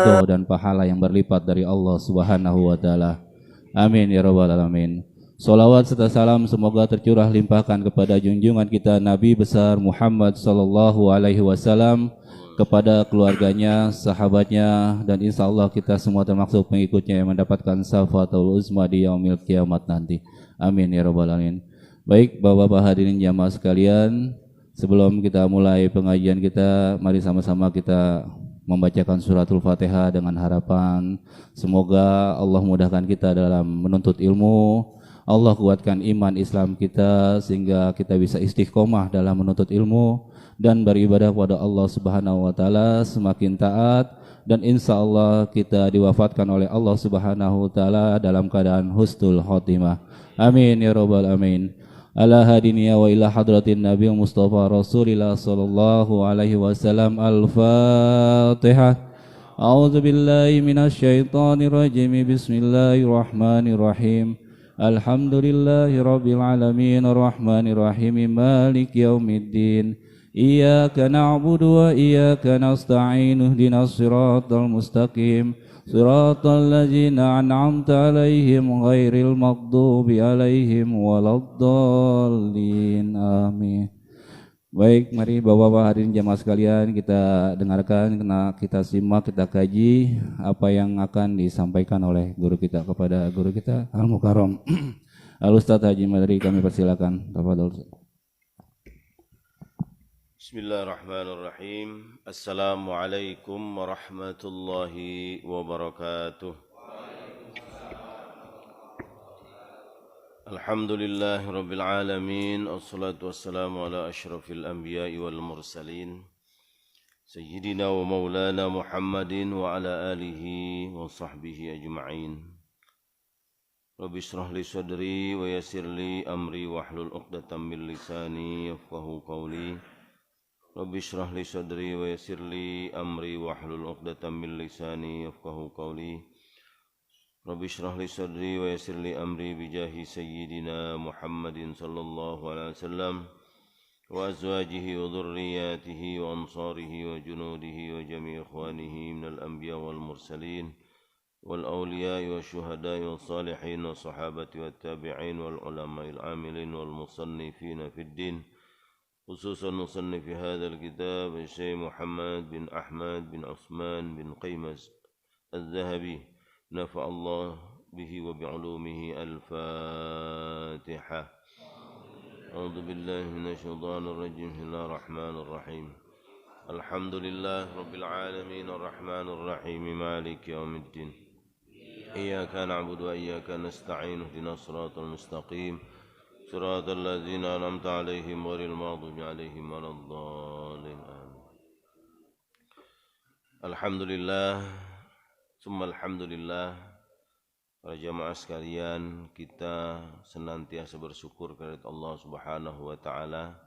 ridho dan pahala yang berlipat dari Allah Subhanahu wa taala. Amin ya rabbal alamin. Salawat serta salam semoga tercurah limpahkan kepada junjungan kita Nabi besar Muhammad sallallahu alaihi wasallam, kepada keluarganya, sahabatnya, dan insya Allah kita semua termasuk pengikutnya yang mendapatkan syafaatul uzma di yaumil kiamat nanti. Amin ya rabbal alamin. Baik Bapak-bapak hadirin jamaah sekalian, sebelum kita mulai pengajian kita, mari sama-sama kita membacakan suratul Fatihah dengan harapan semoga Allah mudahkan kita dalam menuntut ilmu, Allah kuatkan iman Islam kita sehingga kita bisa istiqomah dalam menuntut ilmu dan beribadah kepada Allah Subhanahu wa taala semakin taat, dan insya Allah kita diwafatkan oleh Allah Subhanahu wa taala dalam keadaan husnul khotimah. Amin ya rabbal alamin. Ala hadiniya wa ila hadratin Nabi Mustafa Rasulillah sallallahu alaihi wasallam. Al-Fatihah. A'udzu billahi minasy syaithanir rajim. Bismillahirrahmanirrahim. Alhamdulillahi rabbil alamin arrahmanir rahim maliki yaumiddin. Iyyaka na'budu wa iyyaka nasta'in ihdinas siratal mustaqim siratal ladzina an'amta 'alaihim ghairil maghdubi 'alaihim waladdallin. Amin. Baik, mari Bapak-bapak hadirin jamaah sekalian kita dengarkan, kita simak, kita kaji apa yang akan disampaikan oleh guru kita kepada guru kita Al-Mukarram Al-Ustaz Haji Madri. Kami persilakan. Tafadhol. Bismillahirrahmanirrahim. Assalamualaikum warahmatullahi wabarakatuh. Alhamdulillahi rabbil alamin. Assalatu wassalamu ala ashrafil anbiya'i wal mursalin Sayyidina wa maulana Muhammadin wa ala alihi wa sahbihi ajma'in. Rabbi shrah li sadri wa yassir li amri wahlul 'uqdatam min lisani yafqahu qawli. Rabbi shrah li sadri wa yassir li amri wahlul 'uqdatam min lisani yafqahu qawli. Rabbi shrah li sadri wa yassir li amri bijahi sayyidina Muhammadin sallallahu alaihi wasallam wa azwajihi wa dhurriyyatihi wa ansarihi wa junudihi wa jami' ikhwanihi minal anbiya wal mursalin wal awliya'i wa syuhada'i wa salihin wa sahabati wa tabi'in wal ulama'il amilin wal musannifina fid din, khususan musannif hadzal kitab Syekh Muhammad bin Ahmad bin Utsman bin Qaimas Az-Zahabi نفع الله به وبعلومه. الفاتحة. أعوذ بالله من الشيطان الرجيم. بسم الله الرحمن الرحيم. الحمد لله رب العالمين الرحمن الرحيم مالك يوم الدين. إياك نعبد وإياك نستعين اهدنا الصراط المستقيم صراط الذين أنعمت عليهم غير المغضوب عليهم ولا الضالين. Alhamdulillah. Summa alhamdulillah, para jamaah sekalian, kita senantiasa bersyukur kepada Allah Subhanahu wa taala,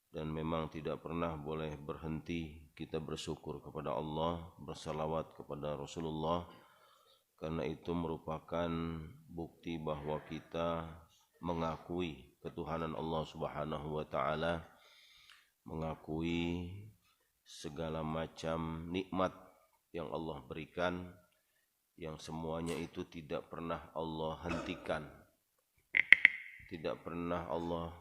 dan memang tidak pernah boleh berhenti kita bersyukur kepada Allah, bersalawat kepada Rasulullah, karena itu merupakan bukti bahwa kita mengakui ketuhanan Allah Subhanahu wa taala, mengakui segala macam nikmat yang Allah berikan, yang semuanya itu tidak pernah Allah hentikan, tidak pernah Allah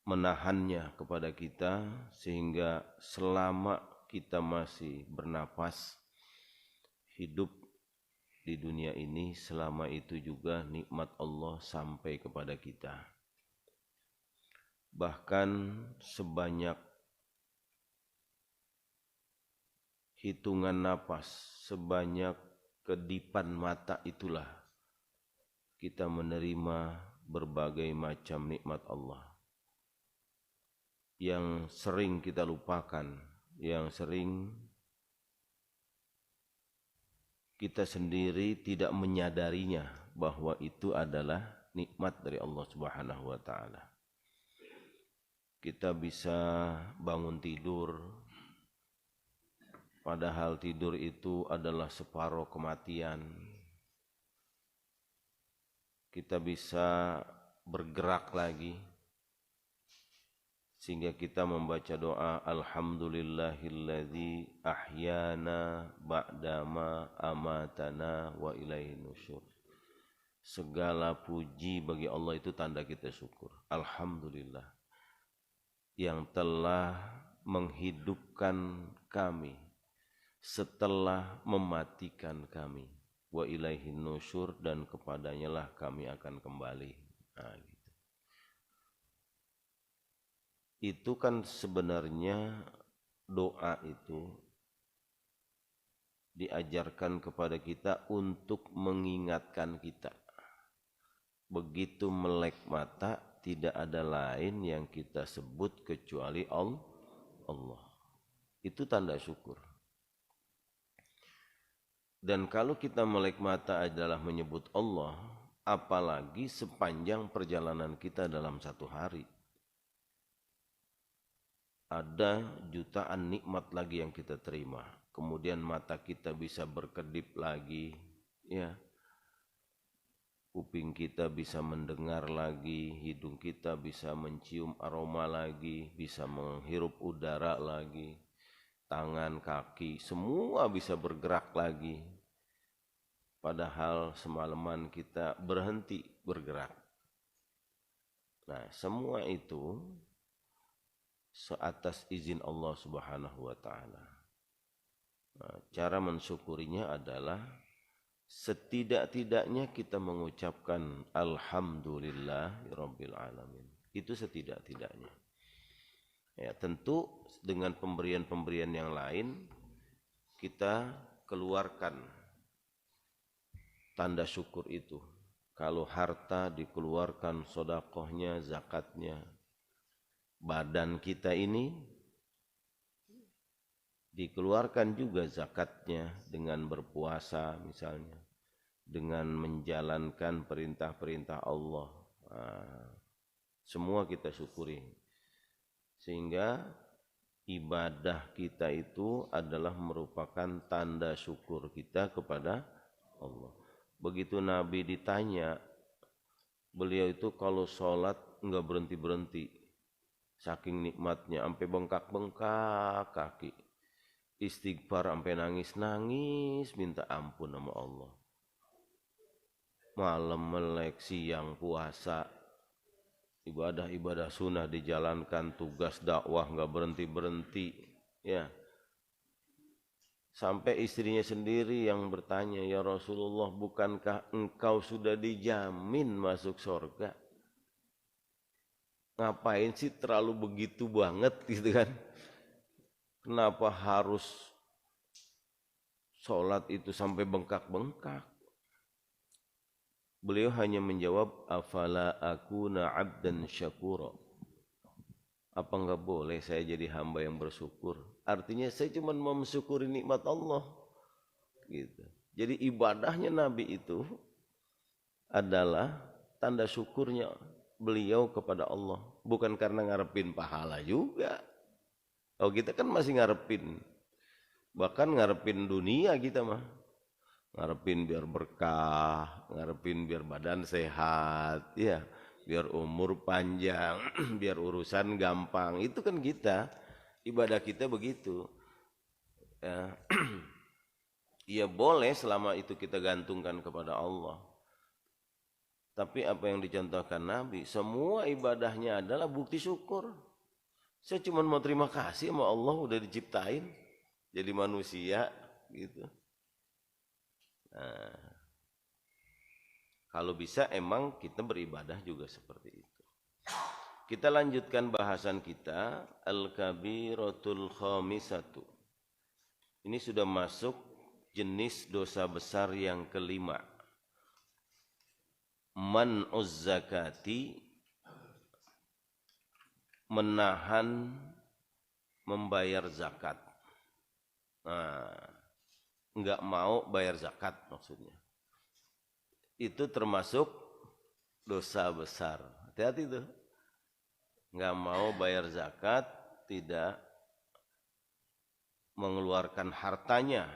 menahannya kepada kita, sehingga selama kita masih bernapas, hidup di dunia ini, selama itu juga nikmat Allah sampai kepada kita. Bahkan sebanyak hitungan napas, sebanyak kedipan mata itulah kita menerima berbagai macam nikmat Allah yang sering kita lupakan, yang sering kita sendiri tidak menyadarinya bahwa itu adalah nikmat dari Allah Subhanahu wa taala. Kita bisa bangun tidur, padahal tidur itu adalah separuh kematian. Kita bisa bergerak lagi, sehingga kita membaca doa alhamdulillahilladzi ahyana ba'dama amatana wa ilaihin nusyur. Segala puji bagi Allah itu tanda kita syukur. Alhamdulillah yang telah menghidupkan kami setelah mematikan kami. Wa ilaihin nusyur, dan kepadanya lah kami akan kembali. Nah, gitu. Itu kan sebenarnya doa itu diajarkan kepada kita untuk mengingatkan kita. Begitu melek mata, tidak ada lain yang kita sebut kecuali Allah. Itu tanda syukur. Dan kalau kita melek mata adalah menyebut Allah, apalagi sepanjang perjalanan kita dalam satu hari. Ada jutaan nikmat lagi yang kita terima. Kemudian mata kita bisa berkedip lagi, ya. Kuping kita bisa mendengar lagi, hidung kita bisa mencium aroma lagi, bisa menghirup udara lagi, tangan, kaki, semua bisa bergerak lagi. Padahal semalaman kita berhenti bergerak. Nah, semua itu seatas izin Allah Subhanahu wa ta'ala. Nah, cara mensyukurinya adalah setidak-tidaknya kita mengucapkan alhamdulillahirabbil alamin. Itu setidak-tidaknya. Ya, tentu dengan pemberian-pemberian yang lain kita keluarkan tanda syukur itu. Kalau harta dikeluarkan sedekahnya, zakatnya. Badan kita ini dikeluarkan juga zakatnya dengan berpuasa misalnya, dengan menjalankan perintah-perintah Allah. Nah, semua kita syukuri. Sehingga ibadah kita itu adalah merupakan tanda syukur kita kepada Allah. Begitu Nabi ditanya, beliau itu kalau sholat enggak berhenti-berhenti. Saking nikmatnya, sampai bengkak-bengkak kaki. Istighfar sampai nangis-nangis, minta ampun sama Allah. Malam melek, siang puasa, ibadah-ibadah sunnah dijalankan, tugas dakwah nggak berhenti-berhenti, ya. Sampai istrinya sendiri yang bertanya, ya Rasulullah, bukankah engkau sudah dijamin masuk surga? Ngapain sih terlalu begitu banget gitu kan? Kenapa harus sholat itu sampai bengkak-bengkak? Beliau hanya menjawab, afala akuna abdan syakura. Apa enggak boleh saya jadi hamba yang bersyukur? Artinya saya cuma mau mensyukuri nikmat Allah. Gitu. Jadi ibadahnya Nabi itu adalah tanda syukurnya beliau kepada Allah, bukan karena ngarepin pahala juga. Oh, kita kan masih ngarepin, bahkan ngarepin dunia kita mah, ngarepin biar berkah, ngarepin biar badan sehat, ya, biar umur panjang, biar urusan gampang. Itu kan kita, ibadah kita begitu. Ya, ya boleh selama itu kita gantungkan kepada Allah. Tapi apa yang dicontohkan Nabi, semua ibadahnya adalah bukti syukur. Saya cuma mau terima kasih sama Allah udah diciptain jadi manusia gitu. Nah, kalau bisa emang kita beribadah juga seperti itu. Kita lanjutkan bahasan kita, Al-Kabiratul Khamisatu. Ini sudah masuk jenis dosa besar yang kelima. Man'uz zakati, menahan membayar zakat. Nah, enggak mau bayar zakat maksudnya. Itu termasuk dosa besar. Hati-hati tuh. Enggak mau bayar zakat, tidak mengeluarkan hartanya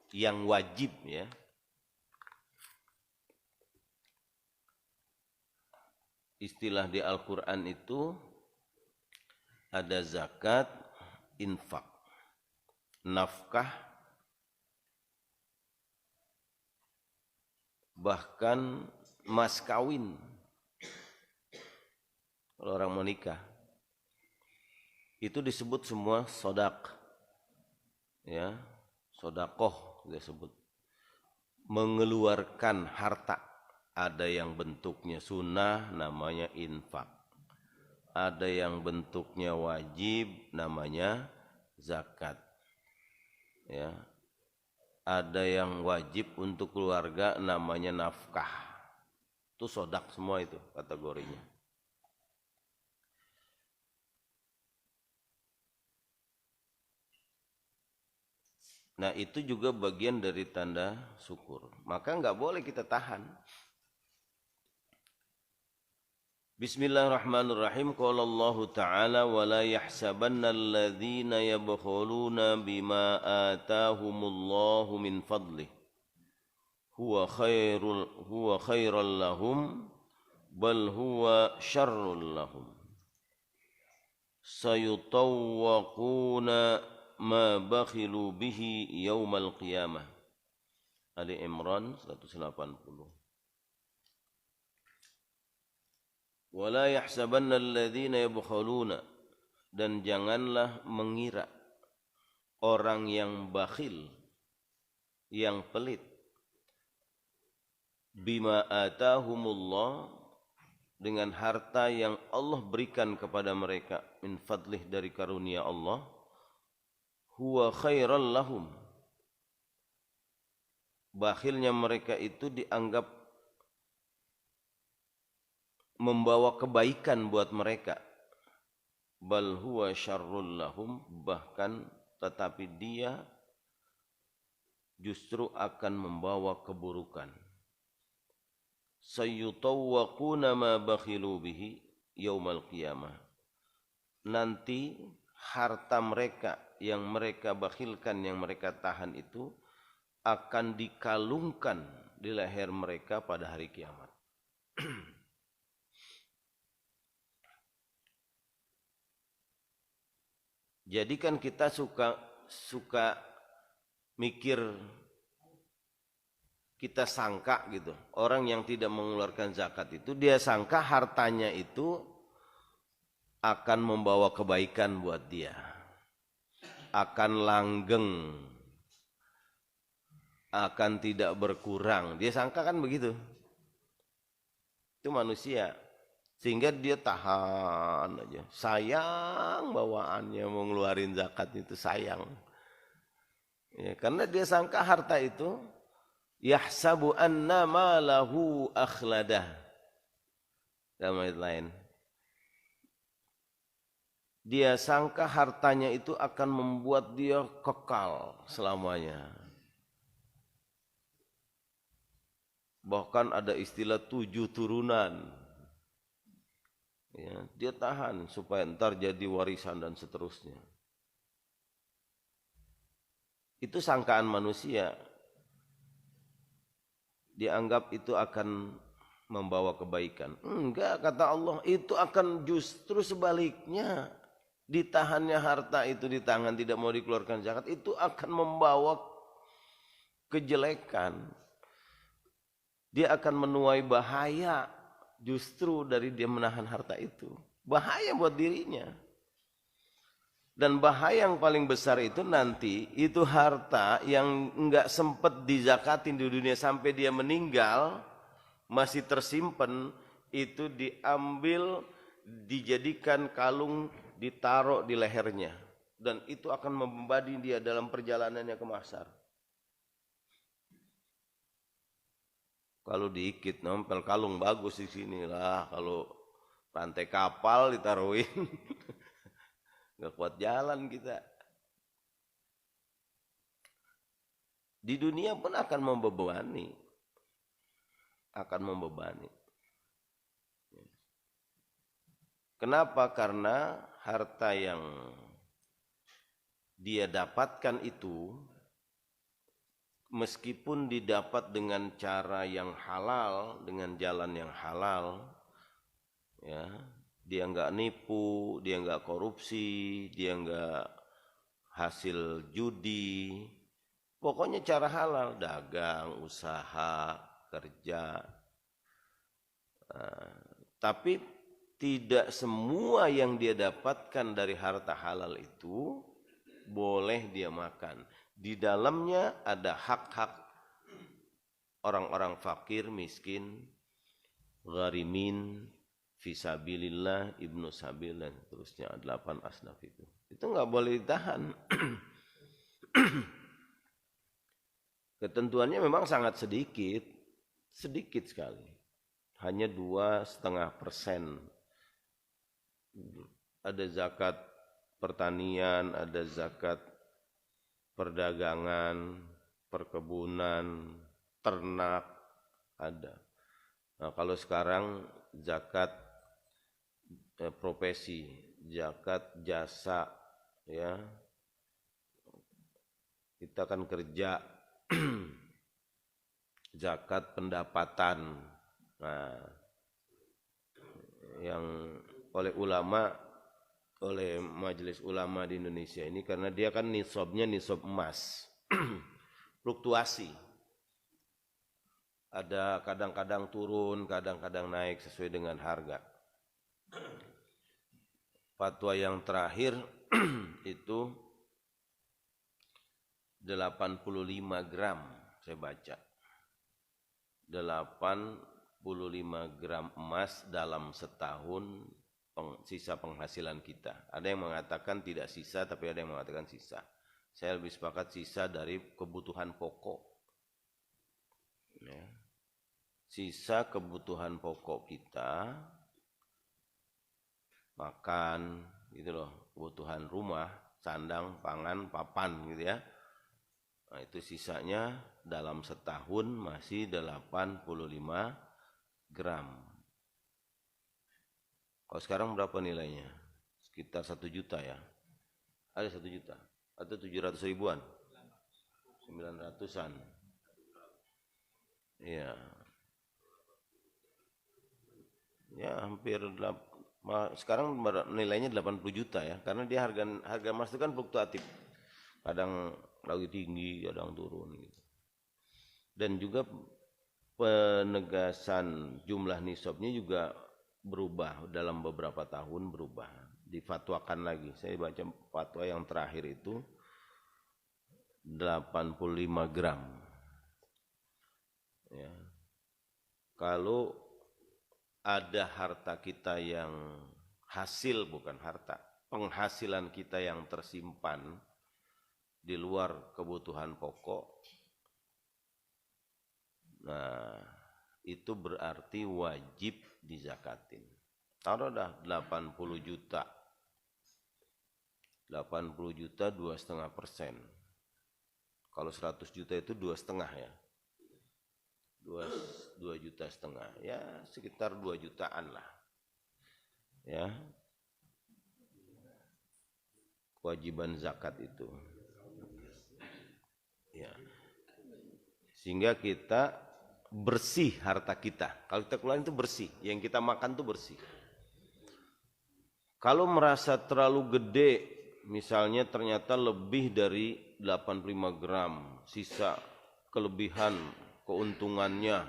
yang wajib, ya. Istilah di Al-Quran itu ada zakat, infak, nafkah, bahkan mas kawin. Kalau orang menikah itu disebut semua sodak, ya, sodakoh disebut, mengeluarkan harta. Ada yang bentuknya sunnah, namanya infak. Ada yang bentuknya wajib, namanya zakat. Ya. Ada yang wajib untuk keluarga, namanya nafkah. Itu sodak semua itu kategorinya. Nah itu juga bagian dari tanda syukur. Maka nggak boleh kita tahan. Bismillahirrahmanirrahim. Qala Allah Ta'ala wa la yahsabanna alladhina yabkhuluna bima atahumullahu min fadlih huwa khairal lahum bal huwa syarrul lahum sayutawwaquna ma bakhilu bihi yaumal qiyamah. Ali Imran 180. Wala yahsabanna alladhina yabkhuluna, dan janganlah mengira orang yang bakhil, yang pelit, bima atahumullah, dengan harta yang Allah berikan kepada mereka, min fadlih, dari karunia Allah, huwa khairal lahum, bakhilnya mereka itu dianggap membawa kebaikan buat mereka, bal huwa syarrul lahum, bahkan tetapi dia justru akan membawa keburukan. Sayyutawwaquna ma bakhilu bihi yaumal qiyamah, nanti harta mereka yang mereka bakhilkan, yang mereka tahan itu akan dikalungkan di leher mereka pada hari kiamat. Jadi kan kita suka mikir, kita sangka gitu, orang yang tidak mengeluarkan zakat itu, dia sangka hartanya itu akan membawa kebaikan buat dia, akan langgeng, akan tidak berkurang. Dia sangka kan begitu. Itu manusia. Sehingga dia tahan aja. Sayang bawaannya mau ngeluarin zakat itu, sayang. Ya, karena dia sangka harta itu yahsabu anna malahu akhladah. Dalam ayat lain, dia sangka hartanya itu akan membuat dia kekal selamanya. Bahkan ada istilah 7 turunan. Ya, dia tahan supaya ntar jadi warisan dan seterusnya. Itu sangkaan manusia. Dianggap itu akan membawa kebaikan. Enggak, kata Allah, itu akan justru sebaliknya. Ditahannya harta itu di tangan, tidak mau dikeluarkan zakat, itu akan membawa kejelekan. Dia akan menuai bahaya justru dari dia menahan harta itu. Bahaya buat dirinya. Dan bahaya yang paling besar itu nanti, itu harta yang enggak sempat dizakatin di dunia sampai dia meninggal, masih tersimpan, itu diambil, dijadikan kalung, ditaruh di lehernya. Dan itu akan membebani dia dalam perjalanannya ke mahsyar. Kalau diikit nempel kalung bagus di sini lah. Kalau rantai kapal ditaruhin, nggak kuat jalan kita. Di dunia pun akan membebani, Kenapa? Karena harta yang dia dapatkan itu, meskipun didapat dengan cara yang halal, dengan jalan yang halal, ya, Dia nggak nipu, dia nggak korupsi, dia nggak hasil judi. Pokoknya cara halal, dagang, usaha, kerja. Tapi tidak semua yang dia dapatkan dari harta halal itu boleh dia makan. Di dalamnya ada hak-hak orang-orang fakir, miskin, gharimin, fisabilillah, ibnu sabil dan terusnya 8 asnaf itu. Itu nggak boleh ditahan. Ketentuannya memang sangat sedikit, sedikit sekali. Hanya 2,5%. Ada zakat pertanian, ada zakat perdagangan, perkebunan, ternak, ada. Nah, kalau sekarang zakat profesi, zakat jasa, ya kita kan kerja, zakat pendapatan. Nah, yang oleh ulama, oleh majelis ulama di Indonesia ini, karena dia kan nisabnya nisab emas, fluktuasi. Ada kadang-kadang turun, kadang-kadang naik sesuai dengan harga. Fatwa yang terakhir itu 85 gram saya baca. 85 gram emas dalam setahun sisa penghasilan kita. Ada yang mengatakan tidak sisa, tapi ada yang mengatakan sisa. Saya lebih sepakat sisa dari kebutuhan pokok. Ya. Sisa kebutuhan pokok kita, makan gitu loh, kebutuhan rumah, sandang, pangan, papan gitu ya. Nah, itu sisanya dalam setahun masih 85 gram. Kalau sekarang berapa nilainya? Sekitar 1 juta ya. Ada 1 juta atau 700 ribuan? 900-an. Iya. Ya, hampir sekarang nilainya 80 juta ya, karena dia harga emas itu kan fluktuatif. Kadang lagi tinggi, kadang turun gitu. Dan juga penegasan jumlah nisabnya juga berubah dalam beberapa tahun, berubah. Difatwakan lagi. Saya baca fatwa yang terakhir itu 85 gram. Ya. Kalau ada harta kita yang hasil, bukan harta, penghasilan kita yang tersimpan di luar kebutuhan pokok, nah itu berarti wajib dizakatin. Taruh dah 80 juta. 80 juta 2,5%. Kalau 100 juta itu 2,5 ya. 2,5 juta, ya sekitar 2 jutaan lah. Ya. Kewajiban zakat itu. Ya. Sehingga kita bersih harta kita. Kalau kita keluarin itu bersih, yang kita makan itu bersih. Kalau merasa terlalu gede, misalnya ternyata lebih dari 85 gram, sisa kelebihan keuntungannya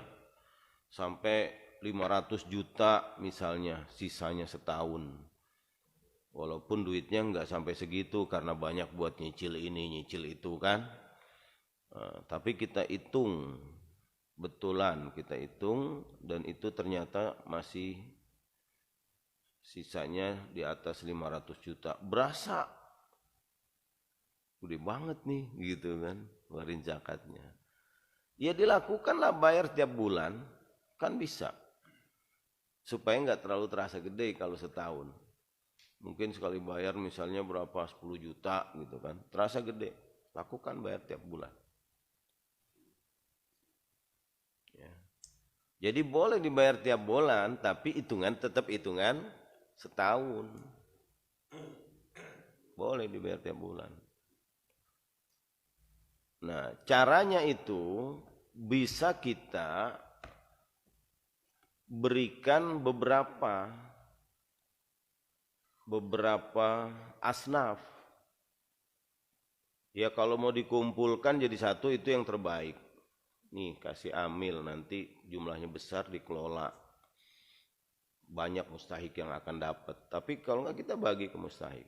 sampai 500 juta misalnya, sisanya setahun. Walaupun duitnya nggak sampai segitu karena banyak buat nyicil ini, nyicil itu kan. Tapi kita hitung, betulan kita hitung, dan itu ternyata masih sisanya di atas 500 juta. Berasa gede banget nih gitu kan, keluarin zakatnya. Ya dilakukanlah, bayar tiap bulan, kan bisa. Supaya nggak terlalu terasa gede kalau setahun. Mungkin sekali bayar misalnya berapa, 10 juta gitu kan, terasa gede. Lakukan bayar tiap bulan. Ya. Jadi boleh dibayar tiap bulan, tapi hitungan tetap hitungan setahun. Boleh dibayar tiap bulan. Nah, caranya itu bisa kita berikan beberapa beberapa asnaf. Ya kalau mau dikumpulkan jadi satu itu yang terbaik. Nih kasih amil, nanti jumlahnya besar dikelola. Banyak mustahik yang akan dapat. Tapi kalau enggak kita bagi ke mustahik.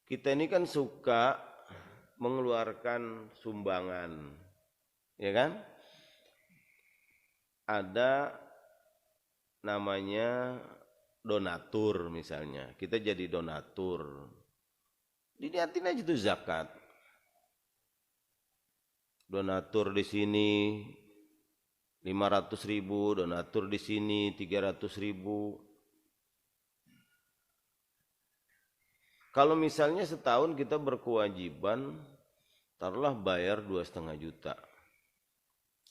Kita ini kan suka mengeluarkan sumbangan. Ya kan? Ada namanya donatur misalnya. Kita jadi donatur. Diniatin aja tuh zakat. Donatur di sini 500.000, donatur di sini 300.000. Kalau misalnya setahun kita berkewajiban, taruhlah bayar 2,5 juta.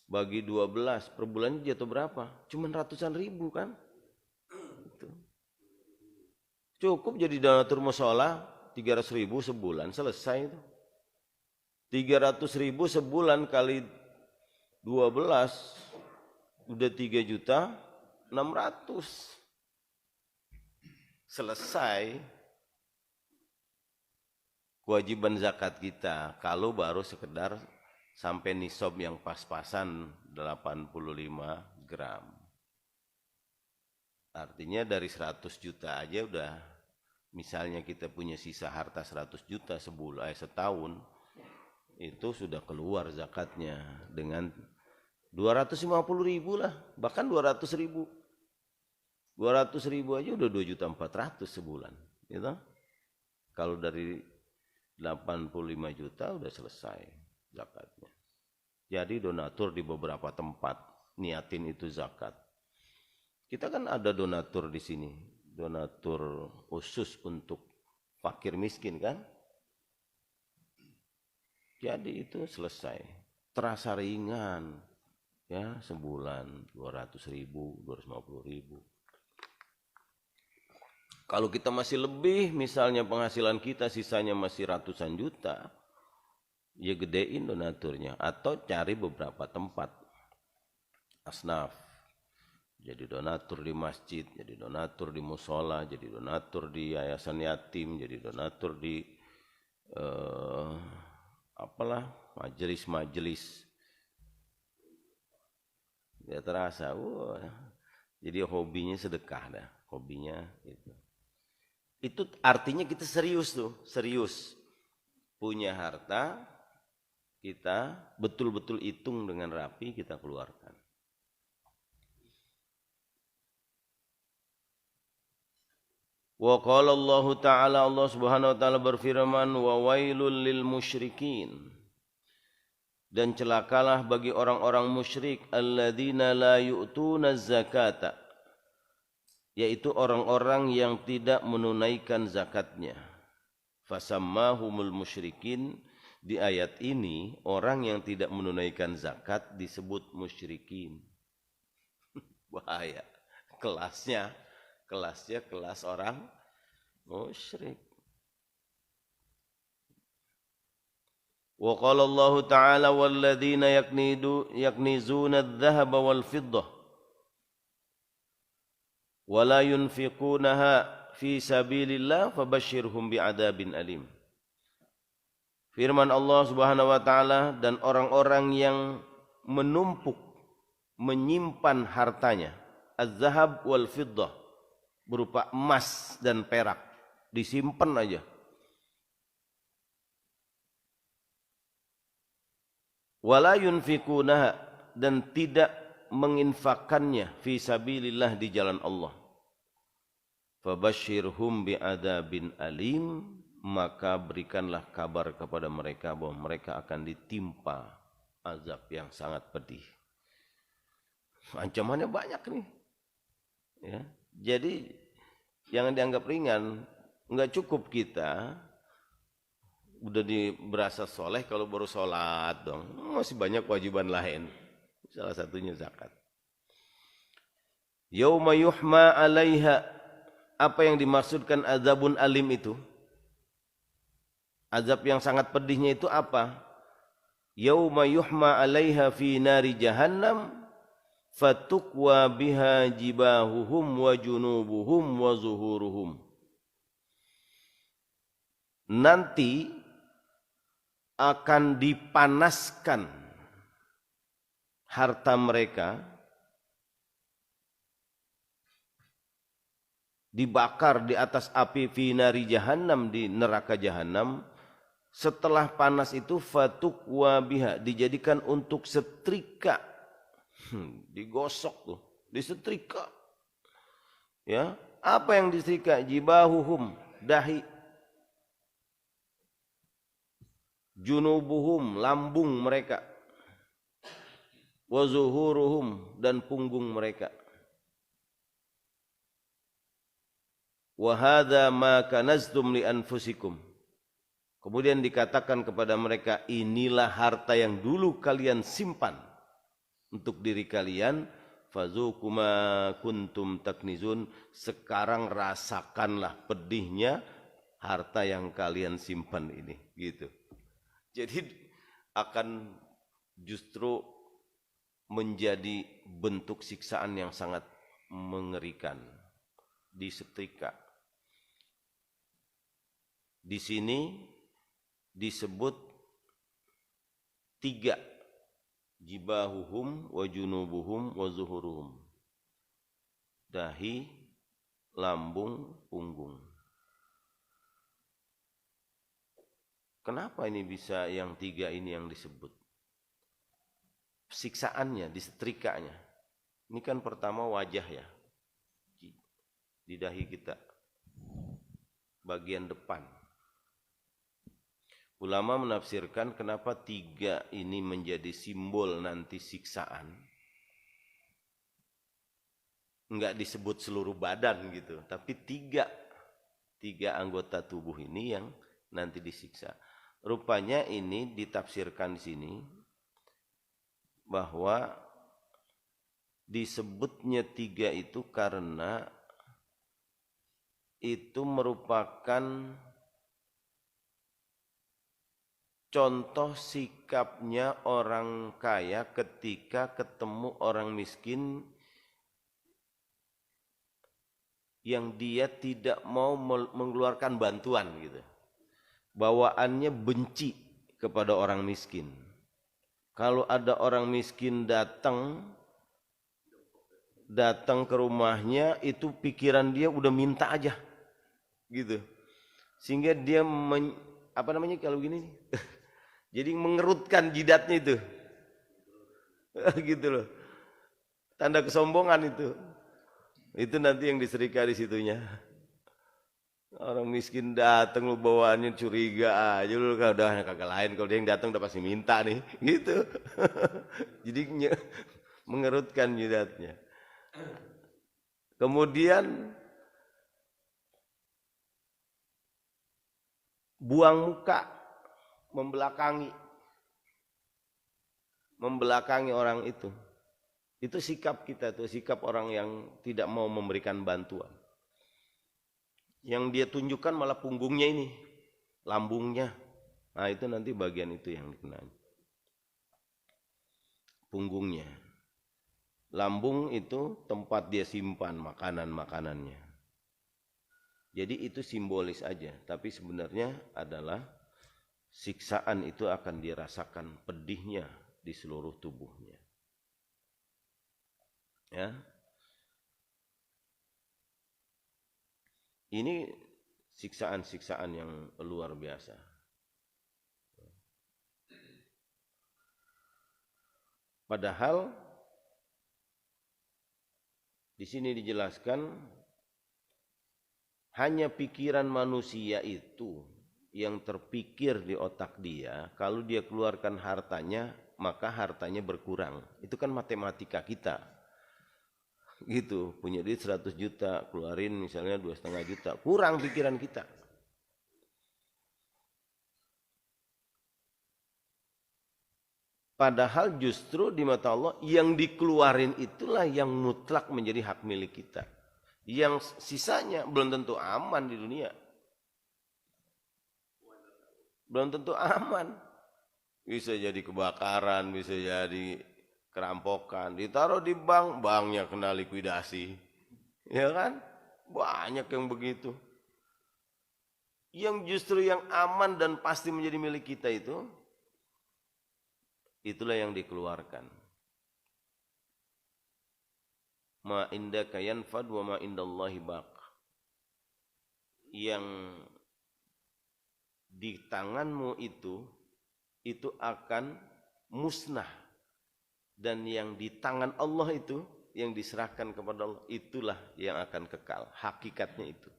Bagi 12 per bulannya jatuh berapa? Cuman ratusan ribu kan? Cukup jadi donatur musola 300.000 sebulan, selesai itu. 300.000 sebulan kali 12 udah 3.600.000. Selesai kewajiban zakat kita. Kalau baru sekedar sampai nisab yang pas-pasan 85 gram. Artinya dari 100 juta aja udah, misalnya kita punya sisa harta 100 juta setahun, itu sudah keluar zakatnya dengan 250.000 lah, bahkan 200.000. 200.000 aja udah 2.400.000 sebulan, gitu. Kalau dari 85 juta udah selesai zakatnya. Jadi donatur di beberapa tempat niatin itu zakat. Kita kan ada donatur di sini, donatur khusus untuk fakir miskin kan? Jadi itu selesai, terasa ringan, ya sebulan 200.000, 250.000. Kalau kita masih lebih, misalnya penghasilan kita sisanya masih ratusan juta, ya gedein donaturnya atau cari beberapa tempat asnaf. Jadi donatur di masjid, jadi donatur di musola, jadi donatur di yayasan yatim, jadi donatur di majelis-majelis. Ya terasa, jadi hobinya sedekah dah, hobinya itu. Itu artinya kita serius tuh, serius. Punya harta, kita betul-betul hitung dengan rapi, kita keluarkan. Wa qala Allah Ta'ala, Allah Subhanahu wa taala berfirman, wa wailul lil musyrikin. Dan celakalah bagi orang-orang musyrik, alladzina la yu'tuna zakata, yaitu orang-orang yang tidak menunaikan zakatnya. Fasammahumul musyrikin, di ayat ini orang yang tidak menunaikan zakat disebut musyrikin. Bahaya. Kelasnya kelas orang musyrik. Wa qala Allah Ta'ala walladzina yaknizuna adh-dhahaba wal fiddah wa la yunfiqunaha fi sabilillah fabashshirhum bi'adzabin alim. Firman Allah Subhanahu wa taala, dan orang-orang yang menumpuk, menyimpan hartanya, az-zahab wal fiddah, berupa emas dan perak, disimpan aja. Wala yunfikunaha, dan tidak menginfakkannya fi sabilillah, di jalan Allah. Fabashshirhum bi'adzabin alim, maka berikanlah kabar kepada mereka bahwa mereka akan ditimpa azab yang sangat pedih. Ancamannya banyak nih. Ya. Jadi jangan dianggap ringan. Enggak cukup kita udah berasa soleh kalau baru sholat dong. Masih banyak kewajiban lain. Salah satunya zakat. Yauma yuhma 'alaiha. Apa yang dimaksudkan azabun alim itu? Azab yang sangat pedihnya itu apa? Yauma yuhma 'alaiha fi nari jahannam fatukwa biha jibahuhum wa junubuhum wa zuhuruhum. Nanti akan dipanaskan harta mereka, dibakar di atas api fi nari jahannam, di neraka jahannam. Setelah panas itu fatukwa biha, dijadikan untuk setrika, digosok tuh, disetrika. Ya, apa yang disetrika? Jibahuhum, dahi, junubuhum, lambung mereka, wa zuhuruhum, dan punggung mereka. Wa hadza ma kanaztum li anfusikum. Kemudian dikatakan kepada mereka, inilah harta yang dulu kalian simpan untuk diri kalian. Fazuqu ma kuntum taknizun. Sekarang rasakanlah pedihnya harta yang kalian simpan ini, gitu. Jadi akan justru menjadi bentuk siksaan yang sangat mengerikan, disetrika. Di sini disebut 3, jibahuhum wa junubuhum wa zuhuruhum, dahi, lambung, punggung. Kenapa ini bisa yang 3 ini yang disebut? Siksaannya, disetrikanya. Ini kan pertama wajah ya, di dahi kita, bagian depan. Ulama menafsirkan kenapa 3 ini menjadi simbol nanti siksaan. Enggak disebut seluruh badan gitu, tapi 3 anggota tubuh ini yang nanti disiksa. Rupanya ini ditafsirkan di sini bahwa disebutnya 3 itu karena itu merupakan contoh sikapnya orang kaya ketika ketemu orang miskin yang dia tidak mau mengeluarkan bantuan gitu. Bawaannya benci kepada orang miskin. Kalau ada orang miskin datang ke rumahnya, itu pikiran dia udah minta aja, gitu. Sehingga dia kalau gini nih, jadi mengerutkan jidatnya itu, gitu loh. Tanda kesombongan itu nanti yang diserika di situnya. Orang miskin datang lu bawaannya curiga aja lu, kan udah kagak lain, kalau dia yang datang udah pasti minta nih, gitu. Jadi mengerutkan jidatnya. Kemudian buang muka, membelakangi orang itu. Itu sikap kita tuh, sikap orang yang tidak mau memberikan bantuan. Yang dia tunjukkan malah punggungnya ini, lambungnya. Nah itu nanti bagian itu yang dikenal. Punggungnya. Lambung itu tempat dia simpan makanannya. Jadi itu simbolis aja, tapi sebenarnya adalah siksaan itu akan dirasakan pedihnya di seluruh tubuhnya. Ya. Ini siksaan-siksaan yang luar biasa. Padahal di sini dijelaskan hanya pikiran manusia itu yang terpikir di otak dia, kalau dia keluarkan hartanya, maka hartanya berkurang. Itu kan matematika kita. Gitu, punya duit 100 juta, keluarin misalnya 2,5 juta, kurang pikiran kita. Padahal justru di mata Allah yang dikeluarin itulah yang mutlak menjadi hak milik kita. Yang sisanya belum tentu aman di dunia. Belum tentu aman. Bisa jadi kebakaran, bisa jadi kerampokan, ditaruh di bank, banknya kena likuidasi. Ya kan? Banyak yang begitu. Yang justru yang aman dan pasti menjadi milik kita itu, itulah yang dikeluarkan. Ma indaka yanfad wa ma indallahi baq. Yang di tanganmu itu akan musnah, dan yang di tangan Allah itu yang diserahkan kepada Allah itulah yang akan kekal, hakikatnya itu.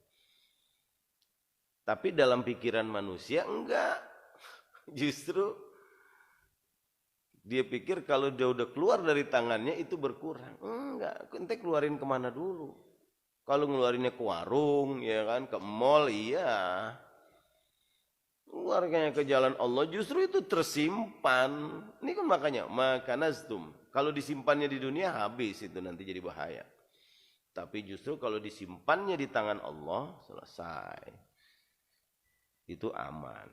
Tapi dalam pikiran manusia enggak, justru dia pikir kalau dia udah keluar dari tangannya itu berkurang. Enggak, ente keluarin kemana dulu? Kalau ngeluarinnya ke warung, ya kan, ke mall, iya. Keluarganya ke jalan Allah justru itu tersimpan. Ini kan makanya makanaztum. Kalau disimpannya di dunia habis itu nanti jadi bahaya. Tapi justru kalau disimpannya di tangan Allah selesai. Itu aman.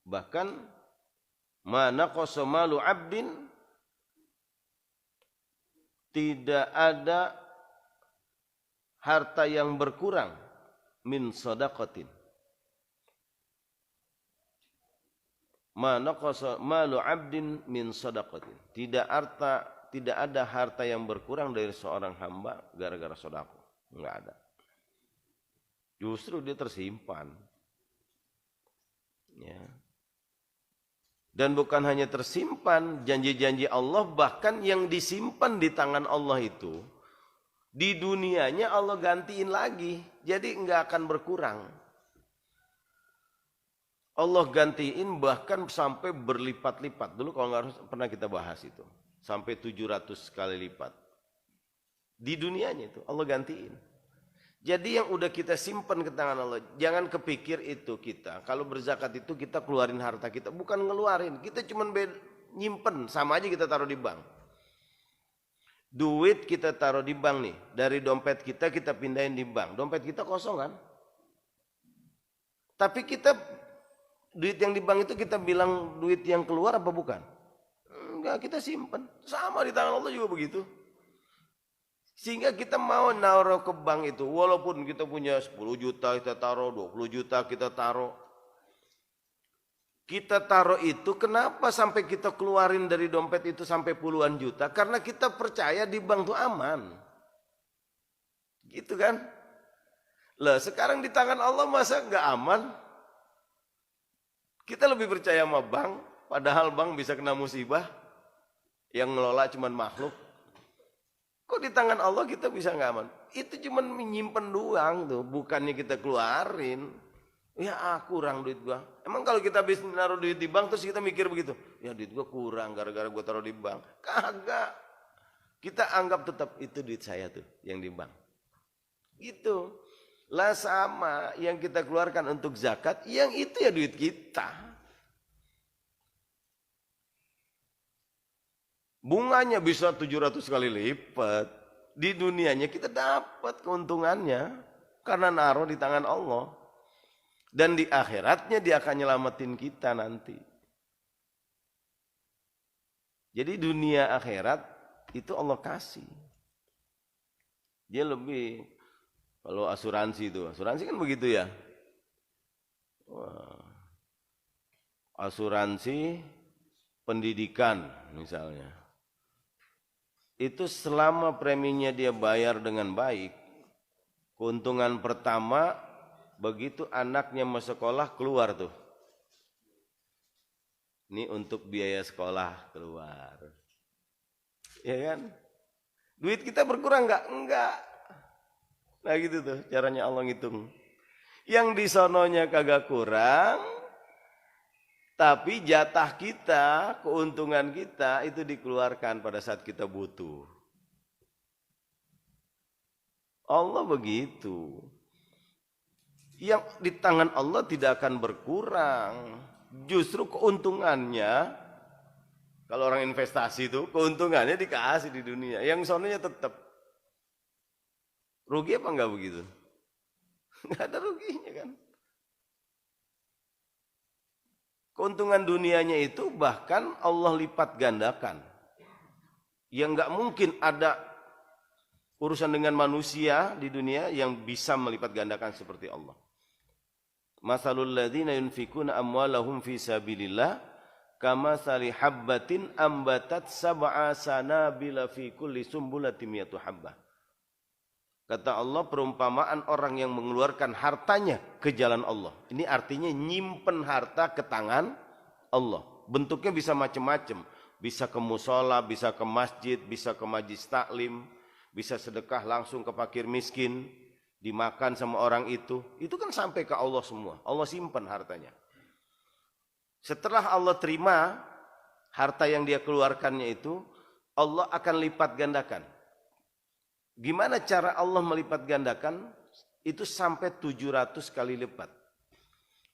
Bahkan mana qasamalu abdin, tidak ada harta yang berkurang min sadaqatin. Mana qasamalu abdin min sadaqatin. Tidak ada harta yang berkurang dari seorang hamba gara-gara sedekah. Enggak ada. Justru dia tersimpan. Ya. Dan bukan hanya tersimpan, janji-janji Allah bahkan yang disimpan di tangan Allah itu, di dunianya Allah gantiin lagi. Jadi enggak akan berkurang. Allah gantiin bahkan sampai berlipat-lipat. Dulu kalau nggak pernah kita bahas itu. Sampai 700 kali lipat. Di dunianya itu Allah gantiin. Jadi yang udah kita simpan ke tangan Allah, jangan kepikir itu kita. Kalau berzakat itu kita keluarin harta kita, bukan ngeluarin. Kita cuma nyimpen, sama aja kita taruh di bank. Duit kita taruh di bank nih, dari dompet kita pindahin di bank. Dompet kita kosong kan? Tapi kita duit yang di bank itu kita bilang duit yang keluar apa bukan? Enggak, kita simpen. Sama di tangan Allah juga begitu. Sehingga kita mau naruh ke bank itu, walaupun kita punya 10 juta kita taruh, 20 juta kita taruh. Kita taruh itu, kenapa sampai kita keluarin dari dompet itu sampai puluhan juta? Karena kita percaya di bank itu aman. Gitu kan? Lah sekarang di tangan Allah masa nggak aman? Kita lebih percaya sama bank, padahal bank bisa kena musibah. Yang ngelola cuma makhluk. Kok di tangan Allah kita bisa nggak aman? Itu cuma menyimpan doang tuh, bukannya kita keluarin. Ya kurang duit gua. Emang kalau kita habis naruh duit di bank terus kita mikir begitu, ya duit gua kurang gara-gara gua taruh di bank. Kagak. Kita anggap tetap itu duit saya tuh yang di bank. Gitu. Lah sama yang kita keluarkan untuk zakat, yang itu ya duit kita. Bunganya bisa 700 kali lipat. Di dunianya kita dapat keuntungannya karena naruh di tangan Allah. Dan di akhiratnya dia akan nyelamatin kita nanti. Jadi dunia akhirat itu Allah kasih. Dia lebih, kalau asuransi itu, asuransi kan begitu ya. Wah. Asuransi pendidikan misalnya. Itu selama preminya dia bayar dengan baik, keuntungan pertama begitu anaknya mau sekolah keluar tuh. Ini untuk biaya sekolah keluar. Ya kan? Duit kita berkurang enggak? Enggak. Nah gitu tuh caranya Allah ngitung. Yang di sononya kagak kurang, tapi jatah kita, keuntungan kita itu dikeluarkan pada saat kita butuh. Allah begitu. Yang di tangan Allah tidak akan berkurang. Justru keuntungannya, kalau orang investasi itu, keuntungannya dikasih di dunia. Yang sononya tetap. Rugi apa enggak begitu? Enggak ada ruginya kan. Keuntungan dunianya itu bahkan Allah lipat gandakan. Yang nggak mungkin ada urusan dengan manusia di dunia yang bisa melipat gandakan seperti Allah. Masalul ladzina yunfikuna amwalahum fi sabilillah kamatsali habbatin ambatat sab'a sanabila fi kulli sumbulatin mi'atu habbah. Kata Allah, perumpamaan orang yang mengeluarkan hartanya ke jalan Allah. Ini artinya nyimpen harta ke tangan Allah. Bentuknya bisa macam-macam. Bisa ke musola, bisa ke masjid, bisa ke majlis taklim, bisa sedekah langsung ke fakir miskin, dimakan sama orang itu. Itu kan sampai ke Allah semua. Allah simpan hartanya. Setelah Allah terima harta yang dia keluarkannya itu, Allah akan lipat gandakan. Gimana cara Allah melipat gandakan? Itu sampai 700 kali lipat.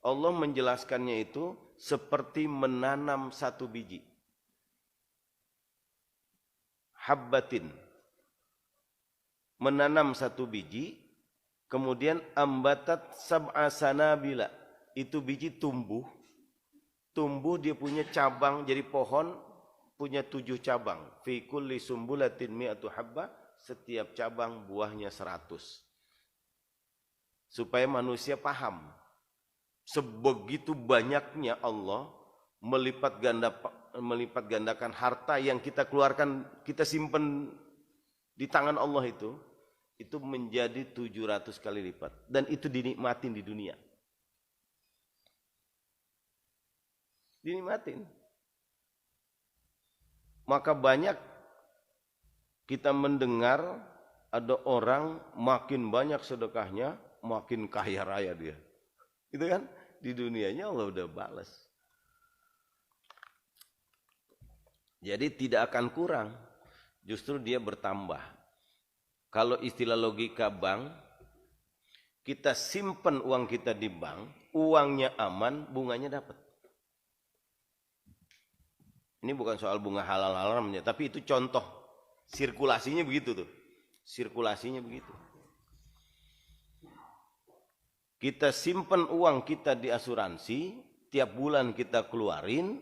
Allah menjelaskannya itu seperti menanam satu biji. Habbatin. Menanam satu biji, kemudian ambatat sab'a sanabila. Itu biji tumbuh. Tumbuh dia punya cabang, jadi pohon punya 7 cabang. Fi kulli sumbulatin mi'atu habbah. Setiap cabang buahnya 100. Supaya manusia paham. Sebegitu banyaknya Allah melipat gandakan harta yang kita keluarkan, kita simpan di tangan Allah itu menjadi 700 kali lipat. Dan itu dinikmatin di dunia. Dinikmatin. Maka banyak kita mendengar ada orang makin banyak sedekahnya, makin kaya raya dia. Itu kan di dunianya Allah udah balas. Jadi tidak akan kurang, justru dia bertambah. Kalau istilah logika bank, kita simpan uang kita di bank, uangnya aman, bunganya dapat. Ini bukan soal bunga halal haramnya, tapi itu contoh. Sirkulasinya begitu tuh. Sirkulasinya begitu. Kita simpan uang kita di asuransi, tiap bulan kita keluarin,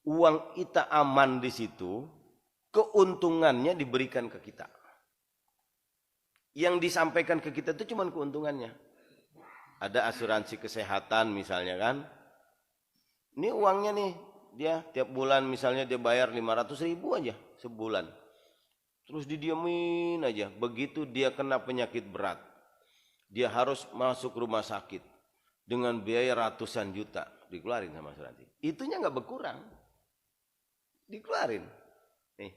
uang kita aman di situ, keuntungannya diberikan ke kita. Yang disampaikan ke kita itu cuma keuntungannya. Ada asuransi kesehatan misalnya kan. Ini uangnya nih, dia tiap bulan misalnya dia bayar 500.000 aja sebulan. Terus didiamin aja. Begitu dia kena penyakit berat, dia harus masuk rumah sakit dengan biaya ratusan juta, dikeluarin sama asuransi. Itunya nggak berkurang, dikeluarin. Nih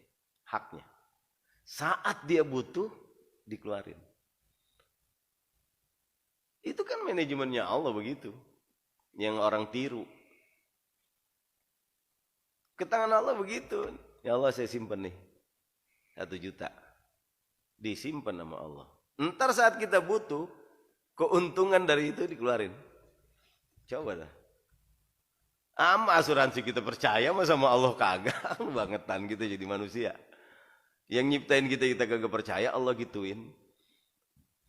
haknya. Saat dia butuh, dikeluarin. Itu kan manajemennya Allah begitu, yang orang tiru. Ke tangan Allah begitu. Ya Allah, saya simpan nih 1 juta. Disimpan sama Allah. Ntar saat kita butuh, keuntungan dari itu dikeluarin. Coba dah. Ama asuransi kita percaya sama Allah kagak. Bangetan gitu jadi manusia. Yang nyiptain kita kagak percaya, Allah gituin.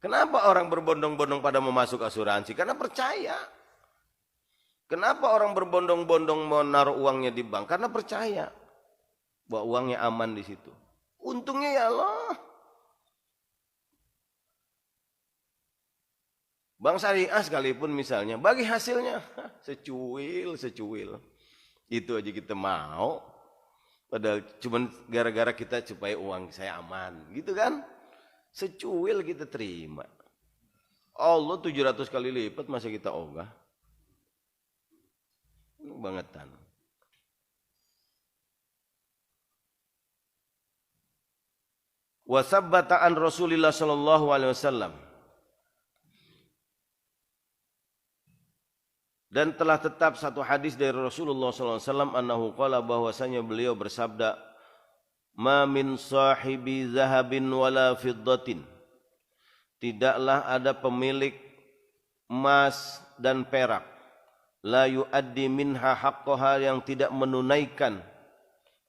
Kenapa orang berbondong-bondong pada mau masuk asuransi? Karena percaya. Kenapa orang berbondong-bondong mau naruh uangnya di bank? Karena percaya bahwa uangnya aman di situ. Untungnya ya Allah. Bank syariah sekalipun misalnya, bagi hasilnya secuil. Itu aja kita mau. Padahal cuma gara-gara kita supaya uang saya aman. Gitu kan? Secuil kita terima. Allah 700 kali lipat masa kita ogah. Bangetan. Wa sabbata an Rasulillah sallallahu alaihi wasallam. Dan telah tetap satu hadis dari Rasulullah sallallahu alaihi wasallam annahu qala, bahwasanya beliau bersabda, ma min sahibi zahabin wala fiddatin, tidaklah ada pemilik emas dan perak, la yuaddi minha haqqaha, yang tidak menunaikan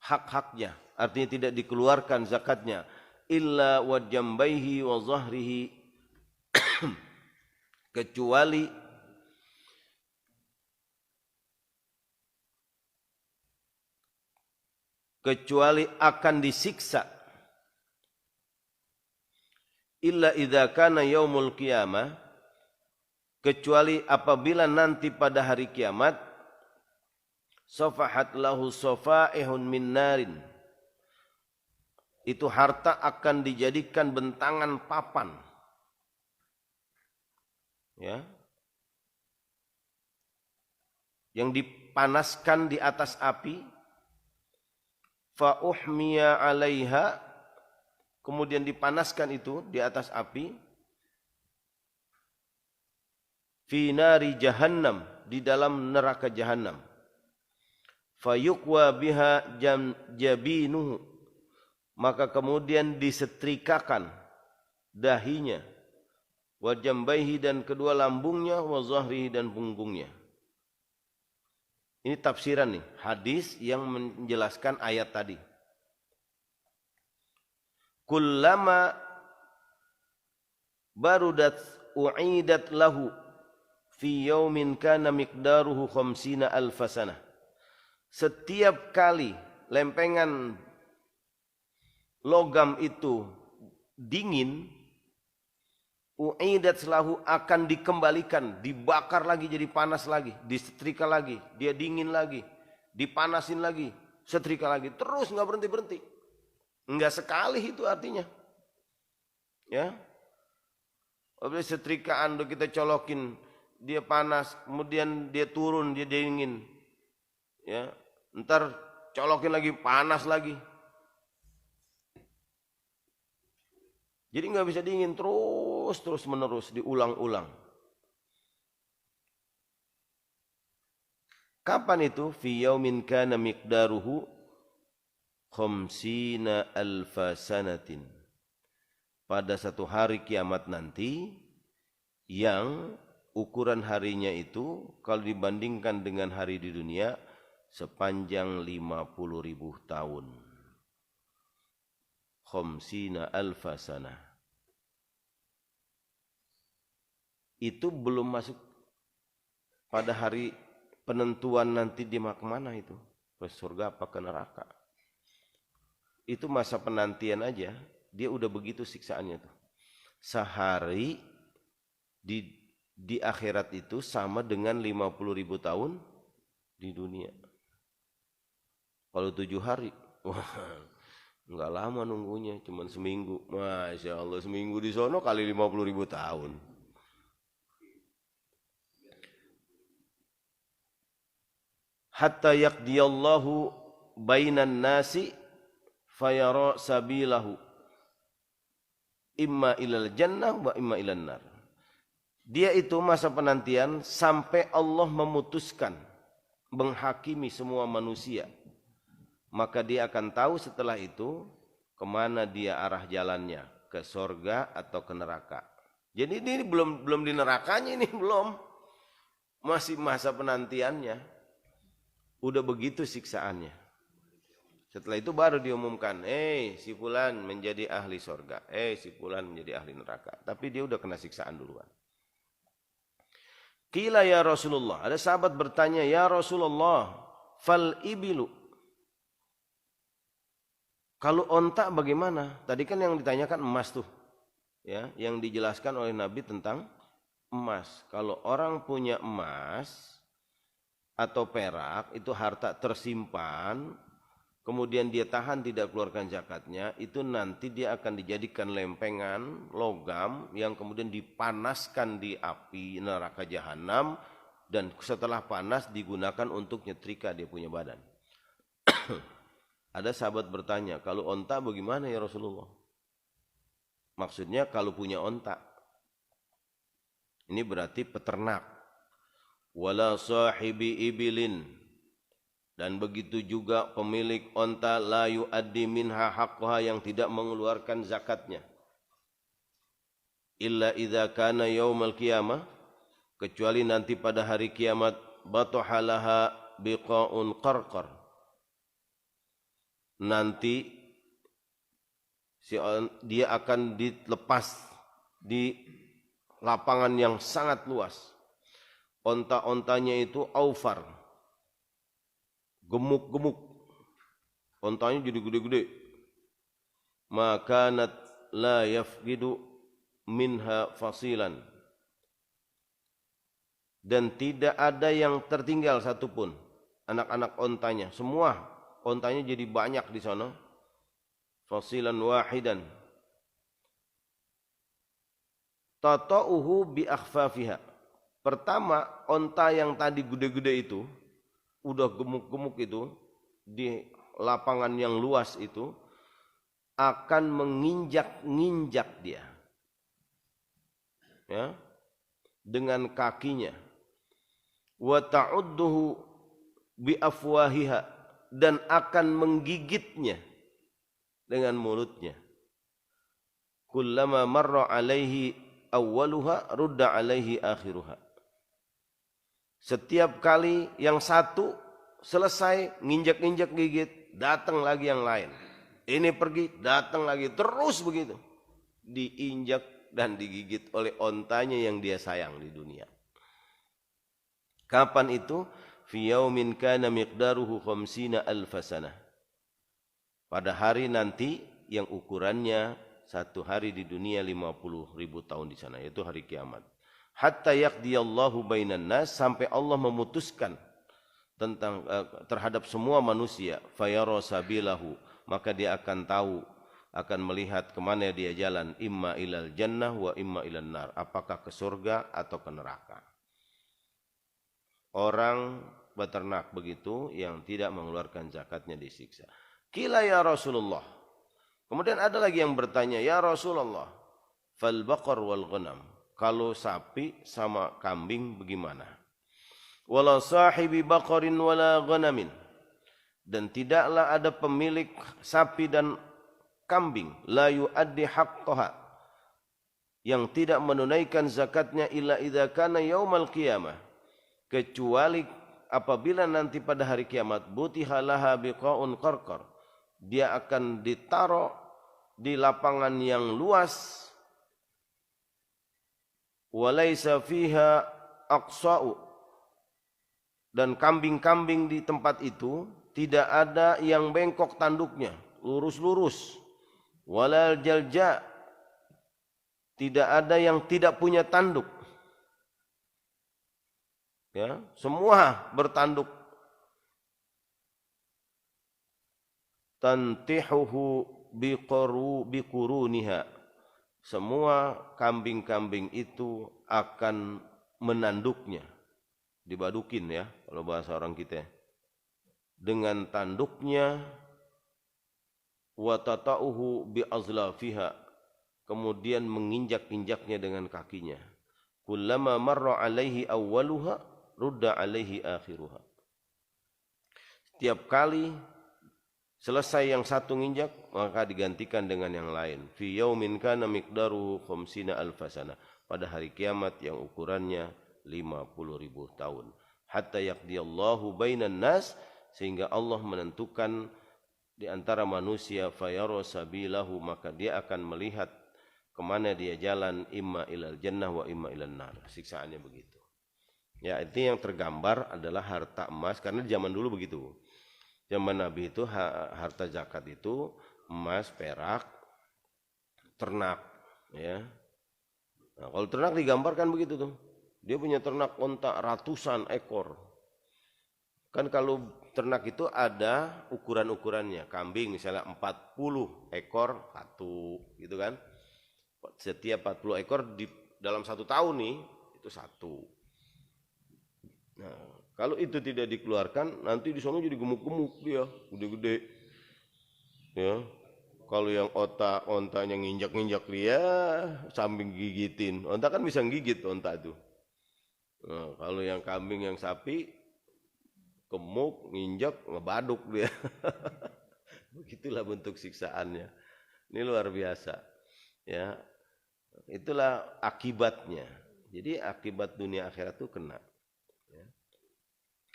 hak-haknya, artinya tidak dikeluarkan zakatnya, illa wa jambaihi wa zahrihi, kecuali kecuali akan disiksa. Illa idza kana yaumul qiyamah, kecuali apabila nanti pada hari kiamat, safahat lahu safaihun min narin, itu harta akan dijadikan bentangan papan, ya, yang dipanaskan di atas api. Fa uhmiya 'alaiha, kemudian dipanaskan itu di atas api. Fi nari jahannam, di dalam neraka jahannam. Fayukwa biha jabinuhu, maka kemudian disetrikakan dahinya, wa jambaihi, dan kedua lambungnya, wa zahrihi, dan punggungnya. Ini tafsiran nih, hadis yang menjelaskan ayat tadi. Kullama barudat u'idat lahu fi yaumin kana miqdaruhu khamsina alfasana. Setiap kali lempengan logam itu dingin, u'idat lahu, akan dikembalikan, dibakar lagi jadi panas lagi, disetrika lagi, dia dingin lagi, dipanasin lagi, setrika lagi, terus nggak berhenti-berhenti. Enggak sekali itu artinya. Ya. Apabila setrikaan udah kita colokin, dia panas, kemudian dia turun, dia dingin. Ya. Ntar colokin lagi, panas lagi. Jadi nggak bisa dingin, terus menerus, diulang-ulang. Kapan itu? Fi yaumin kana miqdaruhu khamsina alfa sanatin. Pada satu hari kiamat nanti yang ukuran harinya itu kalau dibandingkan dengan hari di dunia sepanjang 50.000 tahun. Khamsina alfa sana. Itu belum masuk pada hari penentuan nanti dia mau kemana itu, ke surga apa ke neraka. Itu masa penantian aja, dia udah begitu siksaannya tuh. Sehari di akhirat itu sama dengan 50.000 tahun di dunia. Kalau 7 hari, wah, enggak lama nunggunya, cuma seminggu. Masya Allah, seminggu di sono kali 50.000 tahun. Hatta yaqdiyallahu bainan nasi fayara sabilahu imma ilal jannah wa imma ilan nar. Dia itu masa penantian sampai Allah memutuskan menghakimi semua manusia. Maka dia akan tahu setelah itu kemana dia arah jalannya, ke surga atau ke neraka. Jadi ini belum di nerakanya, ini belum, masih masa penantiannya. Udah begitu siksaannya. Setelah itu baru diumumkan, si fulan menjadi ahli surga, si fulan menjadi ahli neraka. Tapi dia udah kena siksaan duluan. Qila ya Rasulullah, ada sahabat bertanya, ya Rasulullah, fal ibilu, kalau onta bagaimana? Tadi kan yang ditanyakan emas tuh, ya, yang dijelaskan oleh Nabi tentang emas. Kalau orang punya emas atau perak, itu harta tersimpan, kemudian dia tahan tidak keluarkan zakatnya, itu nanti dia akan dijadikan lempengan logam yang kemudian dipanaskan di api neraka jahanam, dan setelah panas digunakan untuk nyetrika dia punya badan. Ada sahabat bertanya, kalau onta bagaimana ya Rasulullah? Maksudnya kalau punya onta. Ini berarti peternak. Wala sahibi ibilin. Dan begitu juga pemilik onta la yu'addi minha haqqaha, yang tidak mengeluarkan zakatnya. Illa idza kana yaumal qiyamah, kecuali nanti pada hari kiamat, batuhalaha biqa'un qarqar. Nanti dia akan dilepas di lapangan yang sangat luas. Onta-ontanya itu aufar, gemuk-gemuk, Ontanya jadi gede-gede. Makanat la yafqidu minha fasilan. Dan tidak ada yang tertinggal satupun anak-anak ontanya. Semua ontanya jadi banyak di sana. Fasilan wahidan. Tata'uhu bi akhfafiha. Pertama, onta yang tadi gede-gede itu, udah gemuk-gemuk itu, di lapangan yang luas itu, akan menginjak-nginjak dia. Ya, dengan kakinya. Wa ta'udduhu bi afwahiha, dan akan menggigitnya dengan mulutnya. Kullama marra alaihi awwaluha rudda alaihi akhiruha. Setiap kali yang satu selesai nginjak-nginjak gigit, datang lagi yang lain. Ini pergi, datang lagi, terus begitu. Diinjak dan digigit oleh ontanya yang dia sayang di dunia. Kapan itu? Fi yaumin kana miqdaruhu 50 alfasanah. Pada hari nanti yang ukurannya satu hari di dunia 50.000 tahun di sana, yaitu hari kiamat. Hatta yaqdiyallahu bainan nas, sampai Allah memutuskan tentang terhadap semua manusia. Fayara sabilahu, maka dia akan tahu, akan melihat kemana dia jalan. Imma ilal jannah wa imma ilan nar, apakah ke surga atau ke neraka. Orang beternak begitu yang tidak mengeluarkan zakatnya disiksa. Qila ya Rasulullah. Kemudian ada lagi yang bertanya, ya Rasulullah, fal baqar wal ghanam, kalau sapi sama kambing bagaimana? Wala sahibi baqarin wala ghanamin, dan tidaklah ada pemilik sapi dan kambing, la yuaddi haqqaha, yang tidak menunaikan zakatnya illa idza kana yaumal qiyamah, kecuali apabila nanti pada hari kiamat, butiha laha biqaun qarqar, dia akan ditaruh di lapangan yang luas, walaysa fiha aqsa'u, dan kambing-kambing di tempat itu tidak ada yang bengkok tanduknya, lurus-lurus, walal jalja, tidak ada yang tidak punya tanduk. Ya, semua bertanduk. Tantihuhu biquruniha, semua kambing-kambing itu akan menanduknya, dibadukin ya kalau bahasa orang kita, dengan tanduknya. Wa tata'uhu bi azlafiha, kemudian menginjak-injaknya dengan kakinya. Kullama marra alaihi awwaluha rudda alaihi akhiruha. Setiap kali selesai yang satu nginjak, maka digantikan dengan yang lain. Fi yaumin kana miqdaruhu 50 alfasana, pada hari kiamat yang ukurannya 50.000 tahun. Hatta yaqdiyallahu bainan nas, sehingga Allah menentukan di antara manusia, fayara sabilahu, maka dia akan melihat kemana dia jalan, imma ilal jannah wa imma ilan nar. Siksaannya begitu. Ya, itu yang tergambar adalah harta emas, karena zaman dulu begitu. Zaman Nabi itu harta zakat itu emas, perak, ternak, ya. Nah, kalau ternak digambarkan begitu tuh. Dia punya ternak onta ratusan ekor. Kan kalau ternak itu ada ukuran-ukurannya. Kambing misalnya 40 ekor satu, gitu kan. Setiap 40 ekor dalam satu tahun nih, itu satu. Nah, kalau itu tidak dikeluarkan, nanti di sana jadi gemuk-gemuk dia, gede-gede. Ya. Kalau yang ontanya nginjak-nginjak dia, sambil gigitin. Onta kan bisa gigit onta itu. Nah, kalau yang kambing, yang sapi, gemuk, nginjak, ngebaduk dia. Begitulah bentuk siksaannya. Ini luar biasa. Ya, itulah akibatnya. Jadi akibat dunia akhirat itu kena. Ya.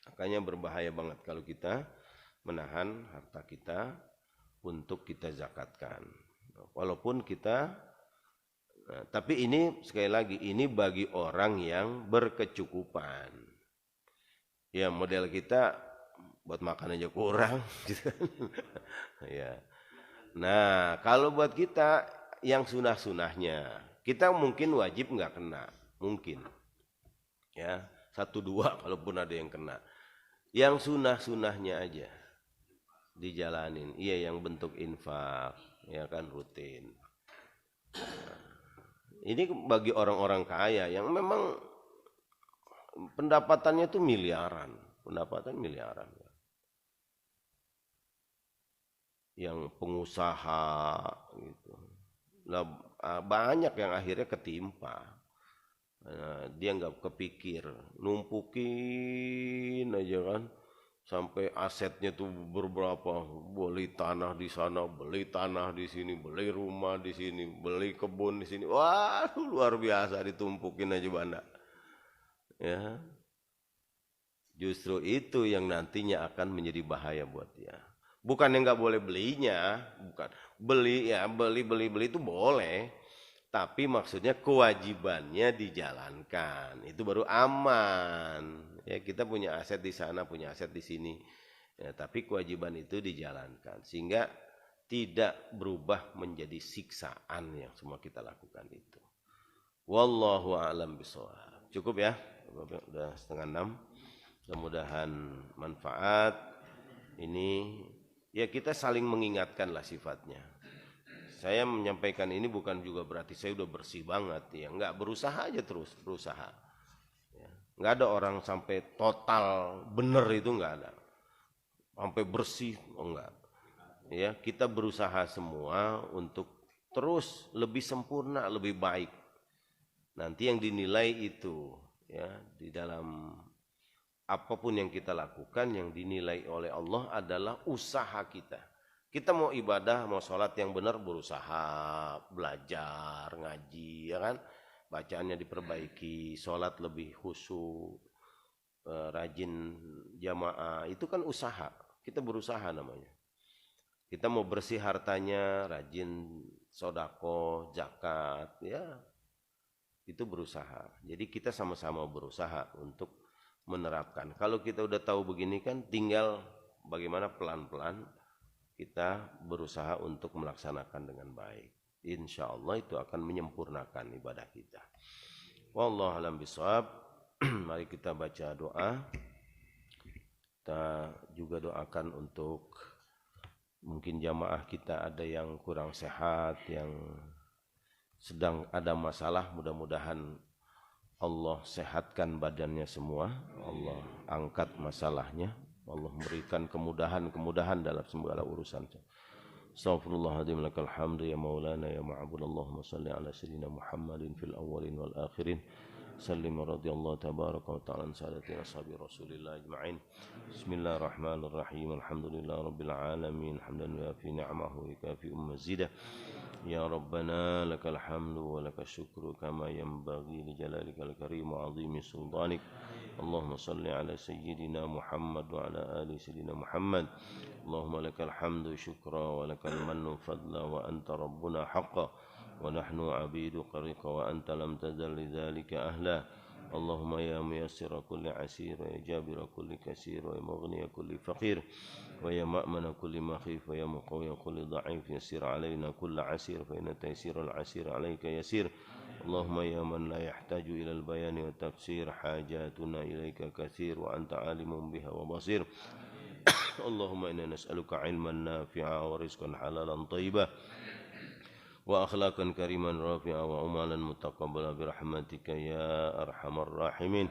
Makanya berbahaya banget kalau kita menahan harta kita untuk kita zakatkan. Walaupun kita, tapi ini sekali lagi, ini bagi orang yang berkecukupan. Ya, model kita buat makan aja kurang gitu kan. Ya. Nah, kalau buat kita yang sunah-sunahnya, kita mungkin wajib nggak kena, mungkin. Ya, 1-2 kalaupun ada yang kena. Yang sunah-sunahnya aja dijalanin. Iya, yang bentuk infak, ya kan rutin. Ini bagi orang-orang kaya yang memang pendapatannya tuh miliaran, pendapatan miliaran. Yang pengusaha gitu. Nah, banyak yang akhirnya ketimpa. Dia nggak kepikir, numpukin aja kan, sampai asetnya tuh berberapa, beli tanah di sana, beli tanah di sini, beli rumah di sini, beli kebun di sini. Wah, luar biasa ditumpukin aja banda. Ya, justru itu yang nantinya akan menjadi bahaya buat dia. Bukan yang nggak boleh belinya, bukan beli ya beli itu boleh, tapi maksudnya kewajibannya dijalankan, itu baru aman. Ya kita punya aset di sana, punya aset di sini, ya, tapi kewajiban itu dijalankan sehingga tidak berubah menjadi siksaan yang semua kita lakukan itu. Wallahu a'lam bishawab. Cukup ya, udah 5:30. Mudah-mudahan manfaat ini. Ya kita saling mengingatkan lah sifatnya. Saya menyampaikan ini bukan juga berarti saya udah bersih banget ya. Enggak, berusaha aja terus, berusaha. Ya. Enggak ada orang sampai total bener itu enggak ada. Sampai bersih, oh enggak. Ya, kita berusaha semua untuk terus lebih sempurna, lebih baik. Nanti yang dinilai itu ya di dalam apapun yang kita lakukan yang dinilai oleh Allah adalah usaha kita. Kita mau ibadah, mau sholat yang benar berusaha, belajar, ngaji, ya kan? Bacaannya diperbaiki, sholat lebih khusyuk, rajin jamaah, itu kan usaha. Kita berusaha namanya. Kita mau bersih hartanya, rajin sodako, zakat, ya itu berusaha. Jadi kita sama-sama berusaha untuk menerapkan. Kalau kita udah tahu begini kan tinggal bagaimana pelan-pelan kita berusaha untuk melaksanakan dengan baik. Insya Allah itu akan menyempurnakan ibadah kita. Wallahu a'lam bishawab. Mari kita baca doa. Kita juga doakan untuk mungkin jamaah kita ada yang kurang sehat, yang sedang ada masalah, mudah-mudahan Allah sehatkan badannya semua, Allah angkat masalahnya, Allah memberikan kemudahan dalam segala urusan. Astaghfirullahaladzim, lakal hamdu ya maulana ya ma'bud. Allahumma salli ala sayyidina Muhammadin fil awwalin wal akhirin. Sallim radhiyallahu tabaraka wa ta'ala an sadatina ashabi Rasulillah ajma'in. Bismillahirrahmanirrahim. Alhamdulillah rabbil alamin. Hamdan yafi ni'amahu wa yukafi mazidah. Ya Rabbana lakal hamdu wa lakal syukru kama yanbaghi li jalalikal karim wa azimi sultanik. Allahumma salli ala sayyidina Muhammad wa ala ali sayyidina Muhammad. Allahumma lakal hamdu syukra wa lakal mannu fadla wa anta rabbuna haqqa wa nahnu abidu qarika wa anta lam tazal lidzalika ahla. Allahumma ya muyassira kulli asir wa ya jabira kulli kasir wa ya mughniya kulli faqir wa ya ma'mana kulli makhif wa ya muqawwiya kulli dha'if yassir alaina kulli asir fa inna taysirul asir alayka yasir. Allahumma ya man la yahtaju ila al-bayani wa tafsir hajatuna ilayka katsir wa anta alimun biha wa basir. Allahumma inna nas'aluka ilman nafi'a wa rizqan halalan thayyiban wa akhlaqan kariman rafi'a wa amalan mutaqabbala bi rahmatika ya arhamar rahimin.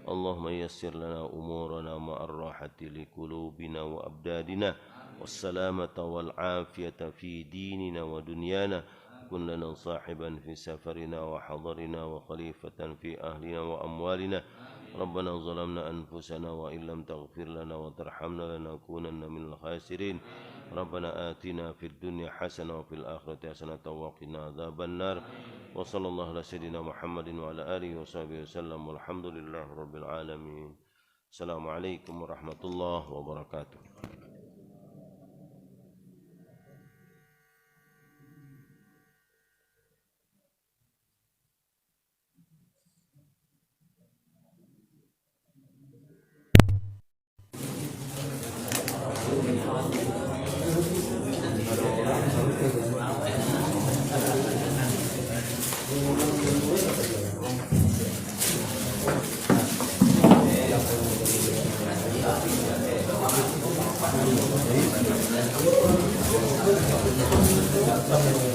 Allahumma yassir lana umurana ma'ar rahati li qulubina wa abdadina was salamata wal afiyata fi dinina wa dunyana. Kun lana sahiban fi safarina wa hadarina wa khalifatan fi ahlina wa amwalina. Rabbana zalamna anfusana wa illam taghfir lana wa tarhamna lanakunanna minal khasirin. Rabbana atina fid dunya hasanah wa fil akhirati hasanah wa qina adzabannar. Wa sallallahu ala sayyidina Muhammadin wa ala alihi wa sahbihi wasallam. Walhamdulillahi rabbil alamin. Assalamualaikum warahmatullahi wabarakatuh. Thank you.